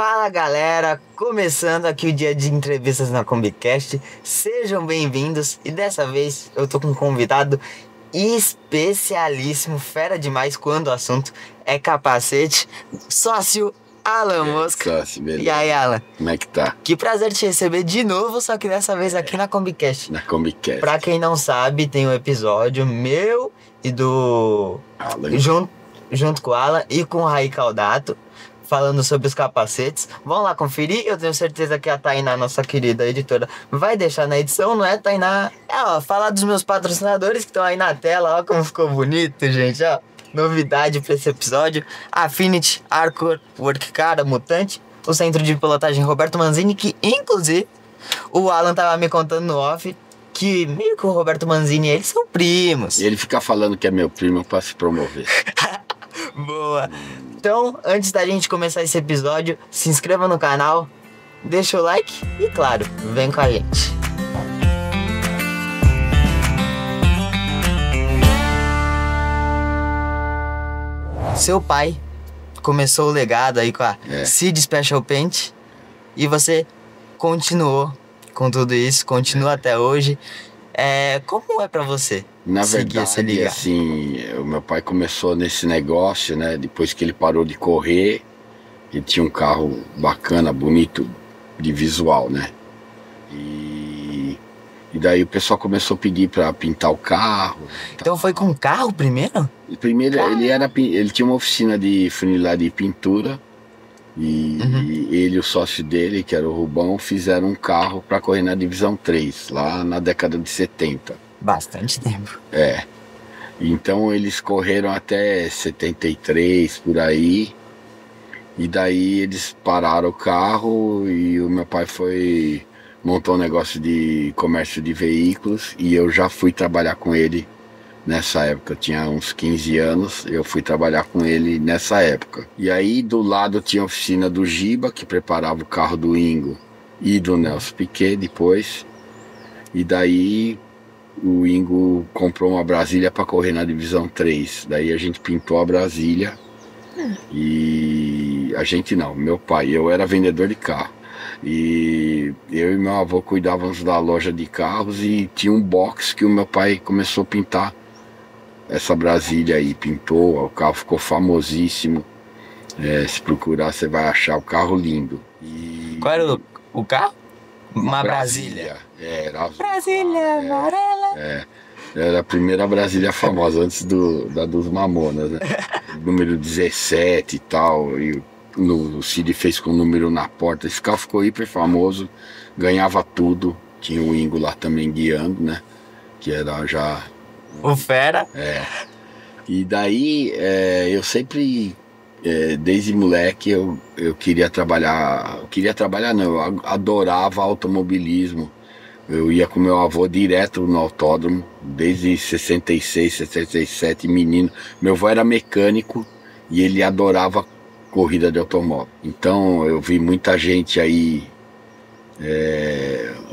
Fala galera, começando aqui o dia de entrevistas na Combicast. Sejam bem-vindos e dessa vez eu tô com um convidado especialíssimo, fera demais quando o assunto é capacete, sócio Alan Mosca. Sócio, beleza. E aí, Alan? Como é que tá? Que prazer te receber de novo, só que dessa vez aqui na Combicast. Na Combicast. Pra quem não sabe, tem um episódio meu e do Alan. Junto com o Alan e com o Raí Caldato, falando sobre os capacetes. Vão lá conferir, eu tenho certeza que a Tainá, nossa querida editora, vai deixar na edição, não é, Tainá? Falar dos meus patrocinadores que estão aí na tela, ó como ficou bonito, gente, ó. Novidade pra esse episódio: Affinity, Arcor, Workcara, Mutante, o Centro de Pilotagem Roberto Manzini, que inclusive o Alan tava me contando no off que meio que o Roberto Manzini e eles são primos. E ele fica falando que é meu primo pra se promover. Boa! Então, antes da gente começar esse episódio, se inscreva no canal, deixa o like e, claro, vem com a gente. Seu pai começou o legado aí com a Seed Special Paint e você continuou com tudo isso, continua até hoje. Como é pra você? Na verdade, assim, o meu pai começou nesse negócio, né? Depois que ele parou de correr, ele tinha um carro bacana, bonito, de visual, né? E daí o pessoal começou a pedir pra pintar o carro. Então foi com carro primeiro? Primeiro ele tinha uma oficina de funilaria e pintura. E ele e o sócio dele, que era o Rubão, fizeram um carro para correr na Divisão 3, lá na década de 70. Bastante tempo. Então eles correram até 73, por aí. E daí eles pararam o carro e o meu pai montou um negócio de comércio de veículos. E eu já fui trabalhar com ele nessa época. Eu tinha uns 15 anos, eu fui trabalhar com ele nessa época. E aí do lado tinha a oficina do Giba, que preparava o carro do Ingo e do Nelson Piquet depois. E daí o Ingo comprou uma Brasília para correr na Divisão 3. Daí a gente pintou a Brasília. E a gente não, meu pai, eu era vendedor de carro. E eu e meu avô cuidávamos da loja de carros e tinha um box que o meu pai começou a pintar essa Brasília aí, pintou, o carro ficou famosíssimo. Se procurar você vai achar o carro lindo. Qual era o carro? Uma Brasília. Era azul. Brasília amarela. Era a primeira Brasília famosa, antes da dos Mamonas, né? Número 17 e tal, e o Cid fez com o número na porta. Esse carro ficou hiper famoso, ganhava tudo. Tinha o Ingo lá também guiando, né? Que era já... O fera. E daí eu sempre, desde moleque, eu queria trabalhar. Não, eu adorava automobilismo. Eu ia com meu avô direto no autódromo, desde 66, 67, menino. Meu avô era mecânico e ele adorava corrida de automóvel. Então eu vi muita gente aí,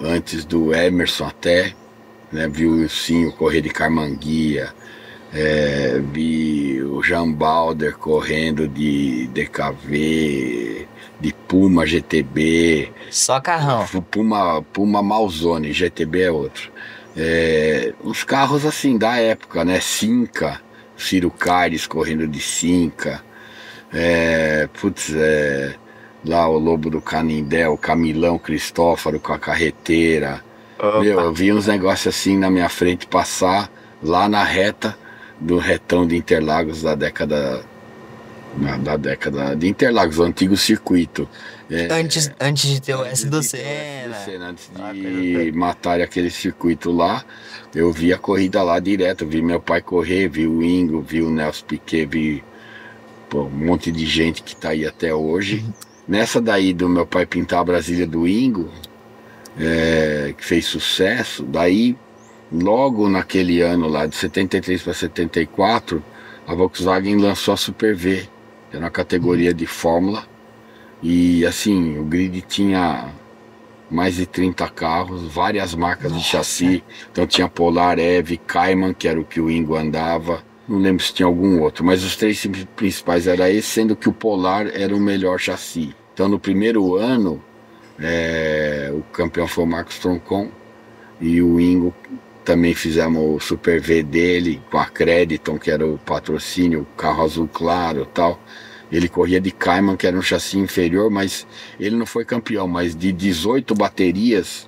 antes do Emerson até, né, vi o Wilsinho correr de Carmanguia, vi o Jean Balder correndo de DKV, de Puma GTB. Só carrão. Puma Malzone, GTB é outro. Uns carros assim da época, né? Cinca, Ciro Caires correndo de Cinca. Lá o Lobo do Canindé, o Camilão Cristófaro com a carreteira. Opa. Meu, eu vi uns negócios assim na minha frente passar lá na reta do retão de Interlagos da década de Interlagos, o antigo circuito. Antes de ter o S do Senna. Antes de matar aquele circuito lá, eu vi a corrida lá direto, vi meu pai correr, vi o Ingo, vi o Nelson Piquet, vi um monte de gente que tá aí até hoje. Nessa daí do meu pai pintar a Brasília do Ingo, que fez sucesso, daí logo naquele ano lá de 73 para 74, a Volkswagen lançou a Super V, que era uma categoria de Fórmula, e assim, o grid tinha mais de 30 carros, várias marcas de chassi. Então tinha Polar, Eve, Cayman, que era o que o Ingo andava, não lembro se tinha algum outro, mas os três principais era esse, sendo que o Polar era o melhor chassi. Então no primeiro ano, o campeão foi o Marcos Troncon e o Ingo também fizemos o Super V dele com a Crediton, que era o patrocínio, o carro azul claro e tal. Ele corria de Cayman, que era um chassi inferior, mas ele não foi campeão, mas de 18 baterias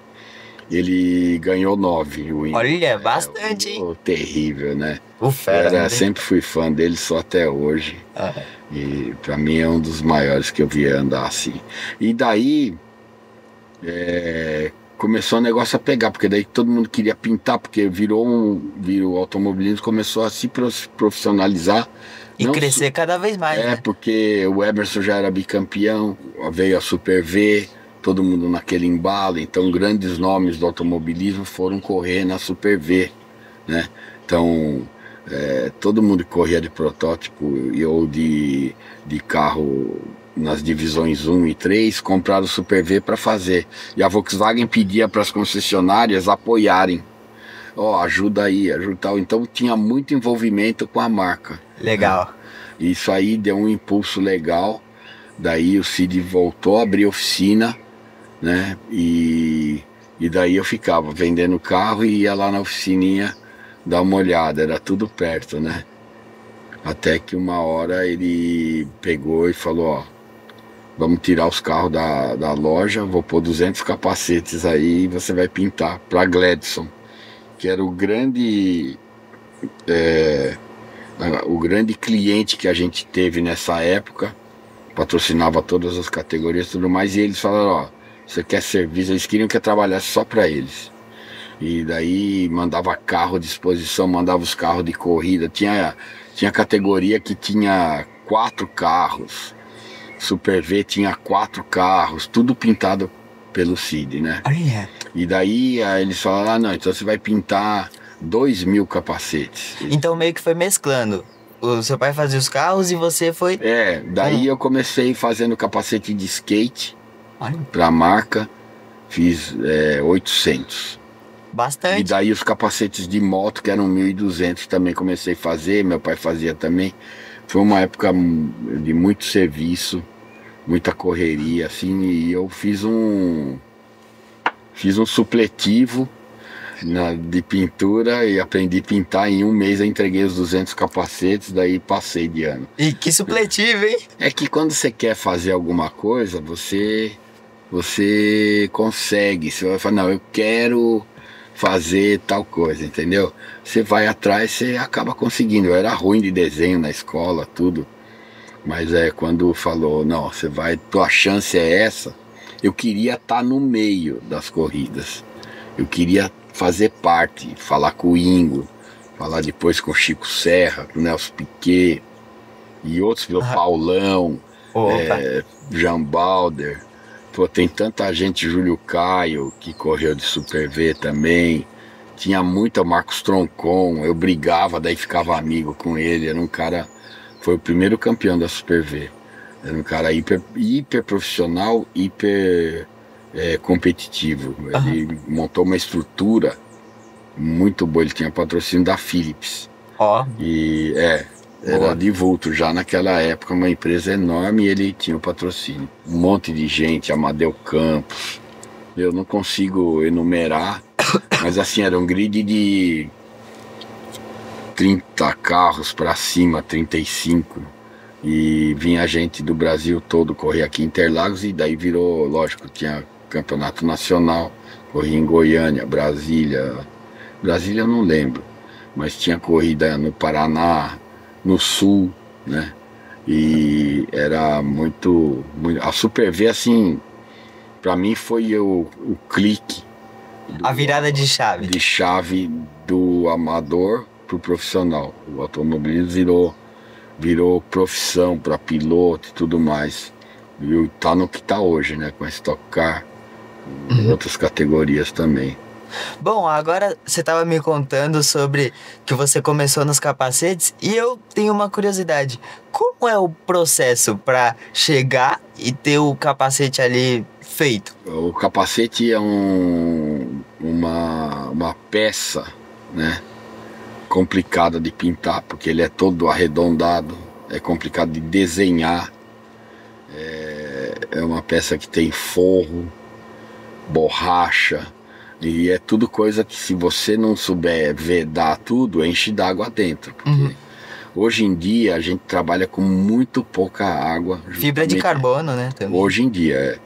ele ganhou 9. O Ingo. Olha, bastante, hein? Terrível, né? O fera, sempre fui fã dele, só até hoje. E pra mim é um dos maiores que eu vi andar assim. E daí começou o negócio a pegar, porque daí todo mundo queria pintar, porque virou o automobilismo, começou a se profissionalizar. E crescer cada vez mais, né? Porque o Emerson já era bicampeão, veio a Super V, todo mundo naquele embalo, então grandes nomes do automobilismo foram correr na Super V, né? Então, todo mundo que corria de protótipo ou de carro nas divisões 1 e 3, compraram o Super V para fazer. E a Volkswagen pedia para as concessionárias apoiarem. Ajuda aí, ajuda tal. Então tinha muito envolvimento com a marca. Legal. Isso aí deu um impulso legal. Daí o Cid voltou a abrir oficina, né? E daí eu ficava vendendo carro e ia lá na oficininha dar uma olhada. Era tudo perto, né? Até que uma hora ele pegou e falou, vamos tirar os carros da loja, vou pôr 200 capacetes aí e você vai pintar para Gladson, que era o grande cliente que a gente teve nessa época, patrocinava todas as categorias e tudo mais, e eles falaram, você quer serviço? Eles queriam que eu trabalhasse só para eles. E daí mandava carro à disposição, mandava os carros de corrida, tinha categoria que tinha 4 carros, Super V tinha 4 carros, tudo pintado pelo Cid, né? E daí eles falaram, não, então você vai pintar 2.000 capacetes. Então meio que foi mesclando. O seu pai fazia os carros e você foi... Daí eu comecei fazendo capacete de skate pra marca, fiz 800. Bastante. E daí os capacetes de moto, que eram 1.200, também comecei a fazer, meu pai fazia também. Foi uma época de muito serviço, muita correria, assim, e eu fiz um supletivo de pintura e aprendi a pintar. Em um mês eu entreguei os 200 capacetes, daí passei de ano. E que supletivo, hein? É que quando você quer fazer alguma coisa, você consegue. Você vai falar, não, eu quero fazer tal coisa, entendeu? Você vai atrás, você acaba conseguindo. Eu era ruim de desenho na escola, tudo. Mas quando falou, não, você vai, tua chance é essa. Eu queria estar no meio das corridas. Eu queria fazer parte, falar com o Ingo, falar depois com o Chico Serra, com o Nelson Piquet e outros, o Paulão, Jean Balder. Pô, tem tanta gente, Júlio Caio, que correu de Super V também. Tinha muita, Marcos Troncon, eu brigava, daí ficava amigo com ele. Era um cara, foi o primeiro campeão da Super V. Era um cara hiper profissional, hiper competitivo. Ele montou uma estrutura muito boa, ele tinha patrocínio da Philips. E era de vulto já naquela época, uma empresa enorme, e ele tinha o patrocínio. Um monte de gente, Amadeu Campos, eu não consigo enumerar, mas assim, era um grid de 30 carros para cima, 35, e vinha gente do Brasil todo correr aqui em Interlagos, e daí virou, lógico, tinha campeonato nacional, corria em Goiânia, Brasília eu não lembro, mas tinha corrida no Paraná, no Sul, né? E era muito a Super V, assim, pra mim foi o clique, a virada de chave do amador pro profissional. O automobilismo virou profissão para piloto e tudo mais, e tá no que tá hoje, né? Com a Stock Car, outras categorias também. Bom, agora você estava me contando sobre que você começou nos capacetes, e eu tenho uma curiosidade. Como é o processo para chegar e ter o capacete ali feito? O capacete é uma peça, né, complicada de pintar, porque ele é todo arredondado, é complicado de desenhar. é uma peça que tem forro, borracha, e é tudo coisa que, se você não souber vedar tudo, enche d'água dentro. Porque hoje em dia a gente trabalha com muito pouca água. Fibra de carbono, né? Também. Hoje em dia,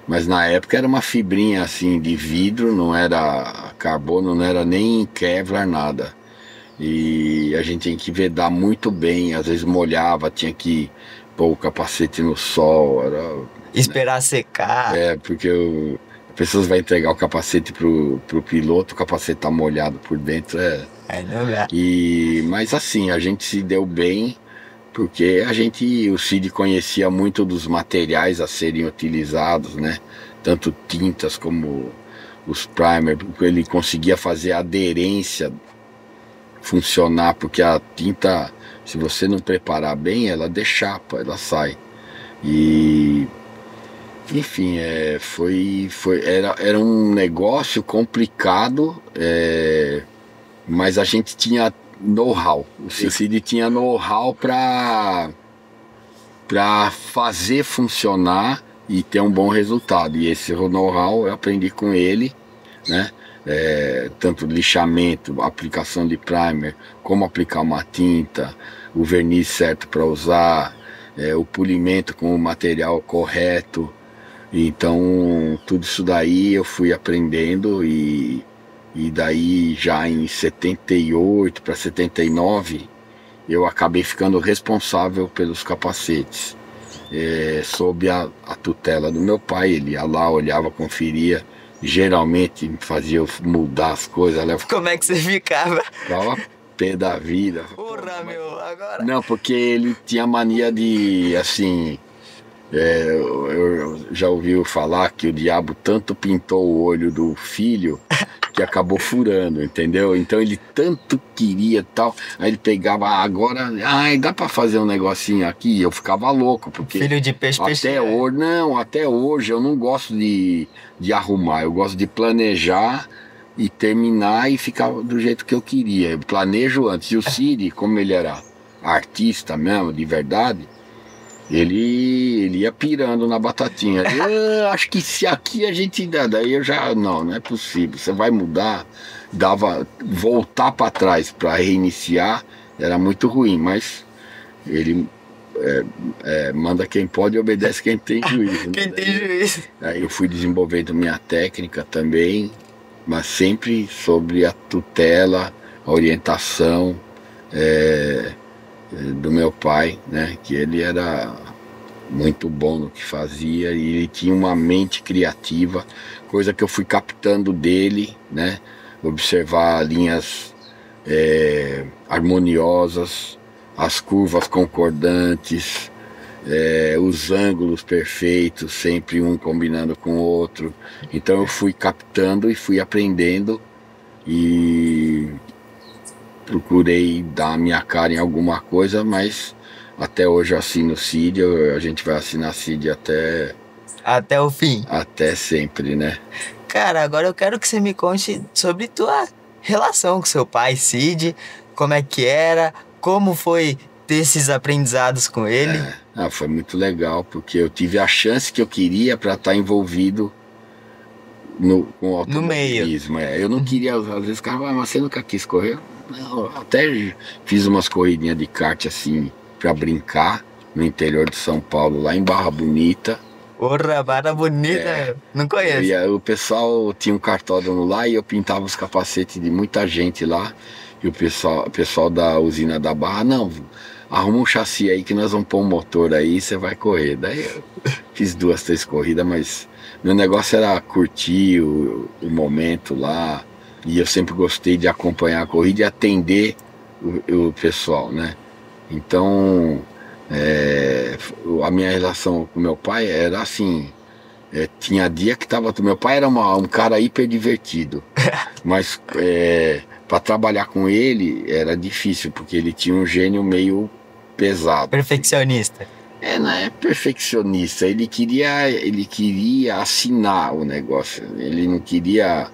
Mas na época era uma fibrinha assim de vidro, não era carbono, não era nem Kevlar, nada. E a gente tinha que vedar muito bem, às vezes molhava, tinha que pôr o capacete no sol. Esperar secar. Porque as pessoas vão entregar o capacete pro piloto, o capacete tá molhado por dentro. Não dá. Mas assim, a gente se deu bem, porque o Cid conhecia muito dos materiais a serem utilizados, né? Tanto tintas como os primer, porque ele conseguia fazer a aderência funcionar, porque a tinta, se você não preparar bem, ela deixapa, ela sai. E enfim, era um negócio complicado, mas a gente tinha know-how. O Cid tinha know-how para fazer funcionar e ter um bom resultado. E esse know-how eu aprendi com ele, né? Tanto lixamento, aplicação de primer, como aplicar uma tinta, o verniz certo para usar, o polimento com o material correto. Então tudo isso daí eu fui aprendendo, e daí já em 78 para 79 eu acabei ficando responsável pelos capacetes, sob a tutela do meu pai. Ele ia lá, olhava, conferia, geralmente fazia eu mudar as coisas. Como é que você ficava? Ficava pé da vida. Porra, meu, agora... Não, porque ele tinha mania de, assim... eu já ouvi falar que o diabo tanto pintou o olho do filho que acabou furando, entendeu? Então ele tanto queria tal, aí ele pegava, agora, dá pra fazer um negocinho aqui. Eu ficava louco, porque filho de peixe, até hoje eu não gosto de arrumar, eu gosto de planejar e terminar e ficar do jeito que eu queria. Eu planejo antes. E o Cid, como ele era artista mesmo, de verdade, ele ia pirando na batatinha. Acho que se aqui a gente dá, daí eu já, não é possível, você vai mudar. Voltar para trás para reiniciar era muito ruim, mas ele manda quem pode e obedece quem tem juízo. Quem tem juízo. Aí eu fui desenvolvendo minha técnica também, mas sempre sobre a tutela, a orientação do meu pai, né? Que ele era muito bom no que fazia, e ele tinha uma mente criativa, coisa que eu fui captando dele, né? Observar linhas harmoniosas, as curvas concordantes, os ângulos perfeitos, sempre um combinando com o outro. Então eu fui captando e fui aprendendo, e procurei dar a minha cara em alguma coisa, mas até hoje eu assino Cid, a gente vai assinar Cid até o fim. Até sempre, né? Cara, agora eu quero que você me conte sobre tua relação com seu pai, Cid, como é que era, como foi ter esses aprendizados com ele. Foi muito legal, porque eu tive a chance que eu queria para estar envolvido com o automobilismo. Eu não queria, às vezes o cara fala, mas você nunca quis correr? Não, até fiz umas corridinhas de kart assim, para brincar, no interior de São Paulo, lá em Barra Bonita. Porra, Barra Bonita, não conheço. E o pessoal tinha um cartódromo lá, e eu pintava os capacetes de muita gente lá, e o pessoal da usina da Barra, não, arruma um chassi aí que nós vamos pôr um motor aí e você vai correr. Daí eu fiz 2, 3 corridas, mas meu negócio era curtir o momento lá, e eu sempre gostei de acompanhar a corrida e atender o pessoal, né? Então a minha relação com meu pai era assim, tinha dia que meu pai era um cara hiper divertido, mas para trabalhar com ele era difícil, porque ele tinha um gênio meio pesado. Perfeccionista. Não é perfeccionista, ele queria assinar o negócio, ele não queria,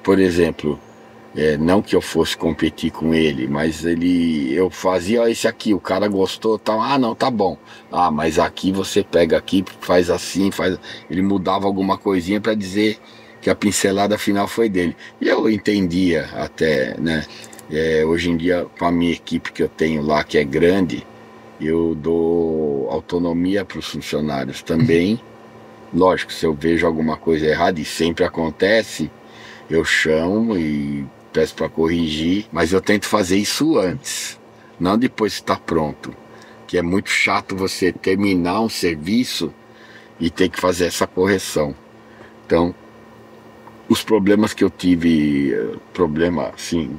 por exemplo, Não que eu fosse competir com ele, mas eu fazia, ó, esse aqui, o cara gostou, tal, ah, não, tá bom. Ah, mas aqui você pega aqui, faz assim, faz. Ele mudava alguma coisinha para dizer que a pincelada final foi dele. E eu entendia até, né? Hoje em dia, com a minha equipe que eu tenho lá, que é grande, eu dou autonomia para os funcionários também. Lógico, se eu vejo alguma coisa errada, e sempre acontece, eu chamo e peço para corrigir, mas eu tento fazer isso antes, não depois que está pronto, que é muito chato você terminar um serviço e ter que fazer essa correção. Então, os problemas que eu tive, problema assim,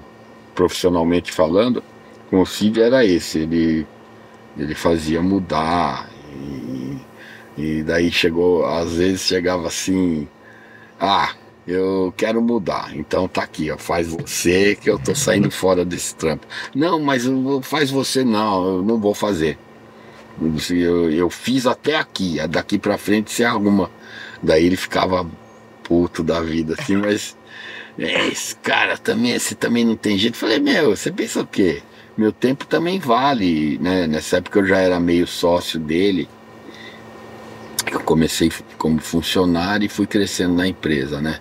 profissionalmente falando, com o Cid era esse, ele fazia mudar, e daí às vezes chegava assim, ah, eu quero mudar, então tá aqui, ó, faz você que eu tô saindo fora desse trampo. Não, mas faz você não, eu não vou fazer. Eu fiz até aqui, daqui pra frente você arruma. Daí ele ficava puto da vida, assim, mas esse cara também, esse também não tem jeito. Eu falei, você pensa o quê? Meu tempo também vale, né? Nessa época eu já era meio sócio dele. Eu comecei como funcionário e fui crescendo na empresa, né?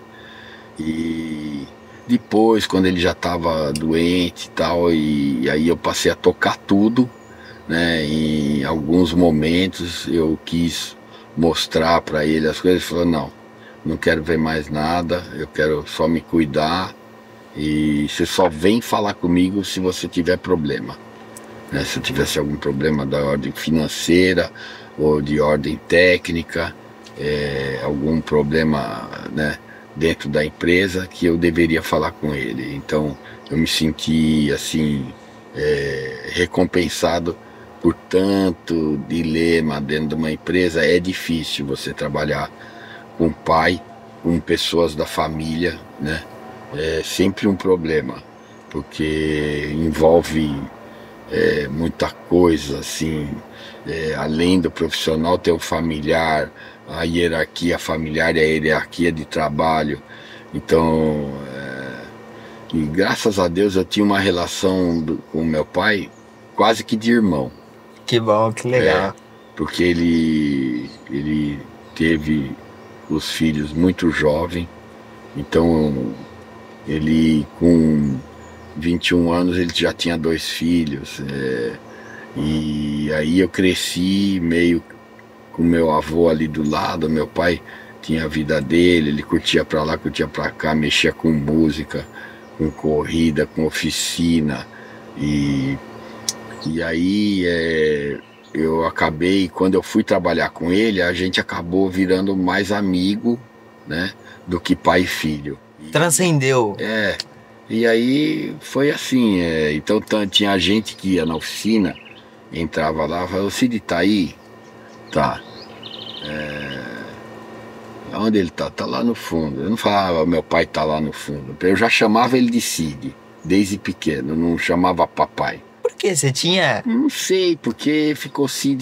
E depois, quando ele já estava doente e tal, e aí eu passei a tocar tudo, né? Em alguns momentos eu quis mostrar para ele as coisas. Ele falou, não quero ver mais nada, eu quero só me cuidar, e você só vem falar comigo se você tiver problema, né? Se eu tivesse algum problema da ordem financeira ou de ordem técnica, algum problema, né, dentro da empresa, que eu deveria falar com ele. Então eu me senti assim, recompensado por tanto dilema dentro de uma empresa. É difícil você trabalhar com pai, com pessoas da família, né? É sempre um problema, porque envolve muita coisa, assim, além do profissional, tem o familiar, a hierarquia familiar e a hierarquia de trabalho. Então, e graças a Deus eu tinha uma relação com meu pai quase que de irmão. Que bom, que legal. Porque ele teve os filhos muito jovem, então ele com 21 anos ele já tinha 2 filhos, e aí eu cresci meio com meu avô ali do lado. Meu pai tinha a vida dele, ele curtia pra lá, curtia pra cá, mexia com música, com corrida, com oficina, e aí eu acabei, quando eu fui trabalhar com ele, a gente acabou virando mais amigo, né, do que pai e filho. Transcendeu. E aí foi assim, então tinha gente que ia na oficina, entrava lá e falava, o Cid tá aí? Tá. Onde ele tá? Tá lá no fundo. Eu não falava, meu pai tá lá no fundo. Eu já chamava ele de Cid, desde pequeno, não chamava papai. Por que você tinha? Não sei, porque ficou Cid,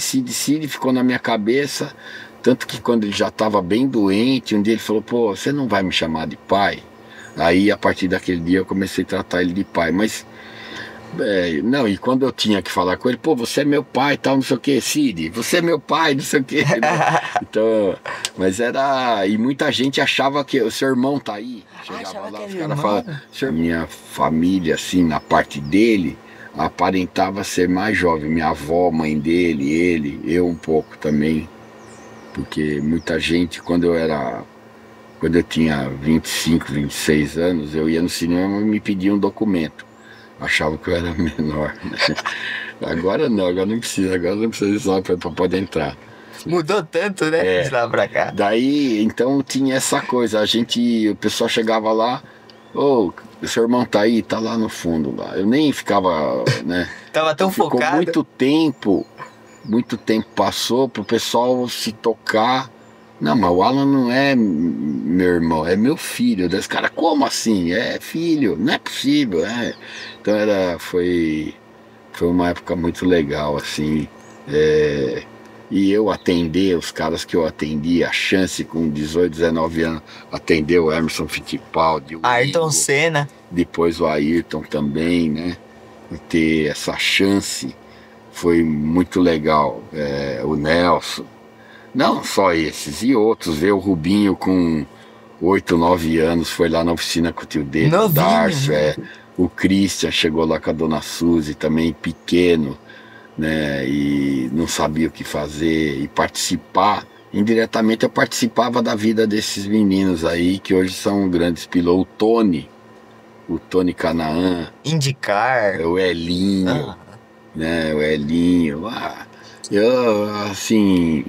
ficou na minha cabeça. Tanto que quando ele já estava bem doente, um dia ele falou, pô, você não vai me chamar de pai? Aí a partir daquele dia eu comecei a tratar ele de pai. Mas, não, e quando eu tinha que falar com ele, pô, você é meu pai, tal, não sei o que, Cid, você é meu pai, não sei o que. Então, mas e muita gente achava que o seu irmão tá aí. Chegava lá, os caras falavam, minha família, assim, na parte dele, aparentava ser mais jovem. Minha avó, mãe dele, ele, eu um pouco também. Porque muita gente, quando eu tinha 25, 26 anos, eu ia no cinema e me pedia um documento. Achava que eu era menor, né? Agora não precisa só para poder entrar. Mudou tanto, né? De lá pra cá. Daí, então tinha essa coisa, o pessoal chegava lá, o seu irmão tá aí, tá lá no fundo lá. Eu nem ficava, né? Tava tão focado. Muito tempo passou pro pessoal se tocar. Não, mas o Alan não é meu irmão, é meu filho. Daí os caras, como assim? É filho, não é possível. Então foi uma época muito legal, assim. E eu atender os caras que eu atendi, a chance com 18, 19 anos, atender o Emerson Fittipaldi, o Ayrton Igor, Senna. depois o Ayrton também, né? E ter essa chance foi muito legal. O Nelson, não só esses, e outros, ver o Rubinho com 8, 9 anos, foi lá na oficina com o tio dele, o Darcio, o Christian chegou lá com a dona Suzy também, pequeno, né, e não sabia o que fazer, e participar, indiretamente eu participava da vida desses meninos aí, que hoje são grandes pilotos, o Tony Canaan, IndyCar, o Elinho, né, o Elinho, eu, assim,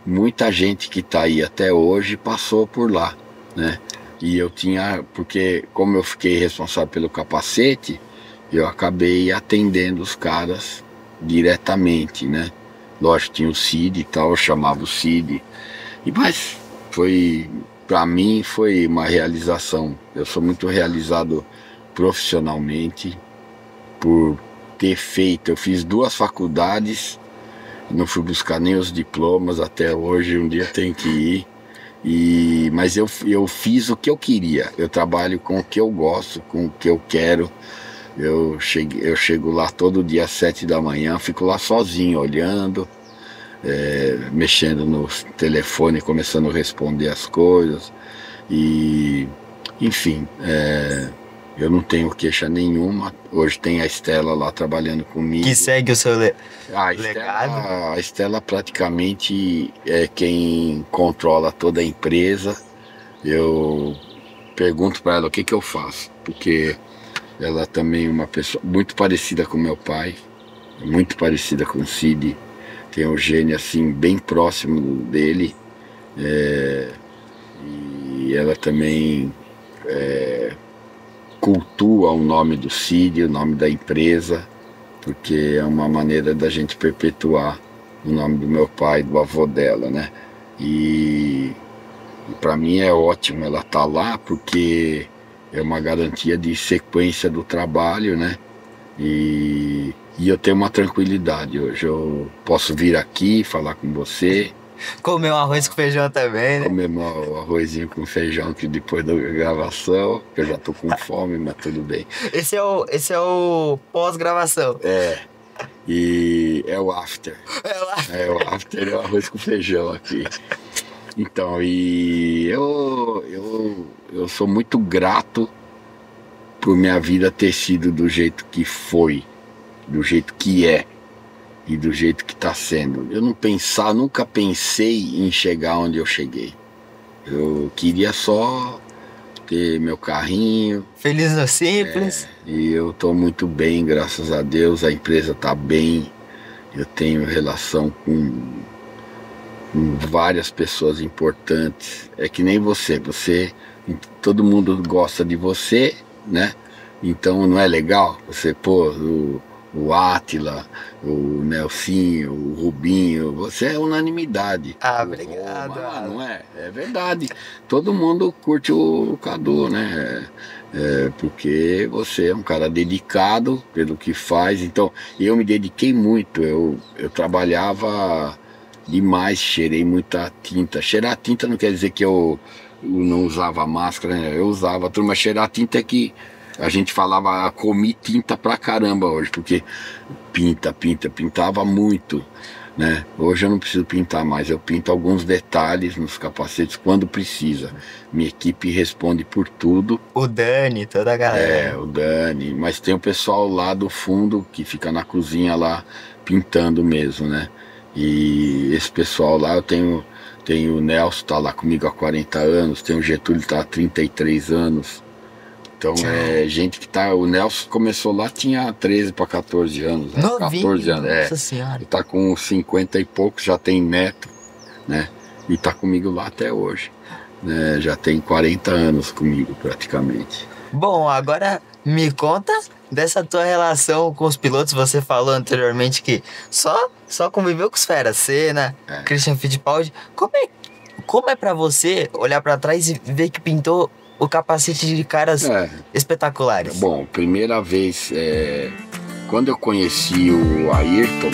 muita gente que tá aí até hoje passou por lá, né, e eu tinha, porque como eu fiquei responsável pelo capacete, eu acabei atendendo os caras diretamente, né? Lógico, tinha o Cid e tal, eu chamava o Cid. Mas para mim foi uma realização. Eu sou muito realizado profissionalmente por ter feito. Eu fiz 2 faculdades, não fui buscar nem os diplomas até hoje, um dia tem que ir. Mas eu fiz o que eu queria. Eu trabalho com o que eu gosto, com o que eu quero. Eu chego lá todo dia às 7 da manhã, fico lá sozinho, olhando, mexendo no telefone, começando a responder as coisas. E, enfim, eu não tenho queixa nenhuma. Hoje tem a Estela lá trabalhando comigo. Que segue o seu legado. A Estela praticamente é quem controla toda a empresa. Eu pergunto para ela o que eu faço, porque ela também é uma pessoa muito parecida com meu pai, muito parecida com o Cid, tem um gênio assim bem próximo dele, e ela também cultua o nome do Cid, o nome da empresa, porque é uma maneira da gente perpetuar o nome do meu pai, do avô dela, né? E para mim é ótimo ela estar lá, porque é uma garantia de sequência do trabalho, né? E eu tenho uma tranquilidade hoje. Eu posso vir aqui falar com você. Comer um arroz com feijão também, né? Comer meu arrozinho com feijão que depois da gravação, que eu já tô com fome, mas tudo bem. Esse é o pós-gravação. E é o after. É o after, é o arroz com feijão aqui. Então, e eu sou muito grato por minha vida ter sido do jeito que foi, do jeito que é e do jeito que está sendo. Eu nunca pensei em chegar onde eu cheguei. Eu queria só ter meu carrinho. Feliz no simples. E eu estou muito bem, graças a Deus. A empresa está bem. Eu tenho relação com várias pessoas importantes. É que nem você, todo mundo gosta de você, né? Então não é legal você pôr o Átila, o Nelsinho, o Rubinho, você é unanimidade. Obrigado. Não é? É verdade. Todo mundo curte o Cadu, né? Porque você é um cara dedicado pelo que faz. Então eu me dediquei muito. Eu trabalhava demais, cheirei muita tinta. Cheirar tinta não quer dizer que eu não usava máscara, né? Eu usava, turma, cheirar tinta é que a gente falava, comi tinta pra caramba hoje, porque pintava muito, né? Hoje eu não preciso pintar mais, eu pinto alguns detalhes nos capacetes quando precisa. Minha equipe responde por tudo. O Dani, toda a galera. O Dani, mas tem o pessoal lá do fundo que fica na cozinha lá pintando mesmo, né? E esse pessoal lá, eu tenho o Nelson, tá lá comigo há 40 anos, tem o Getúlio, tá há 33 anos. Então é gente que tá. O Nelson começou lá, tinha 13 para 14 anos. Né? Novinho, 14 anos, nossa senhora. Ele tá com 50 e poucos, já tem neto, né? E tá comigo lá até hoje. Né? Já tem 40 anos comigo praticamente. Bom, agora me conta dessa tua relação com os pilotos. Você falou anteriormente que só conviveu com os feras, Senna, Christian Fittipaldi. Como é pra você olhar pra trás e ver que pintou o capacete de caras espetaculares? Bom, primeira vez, quando eu conheci o Ayrton,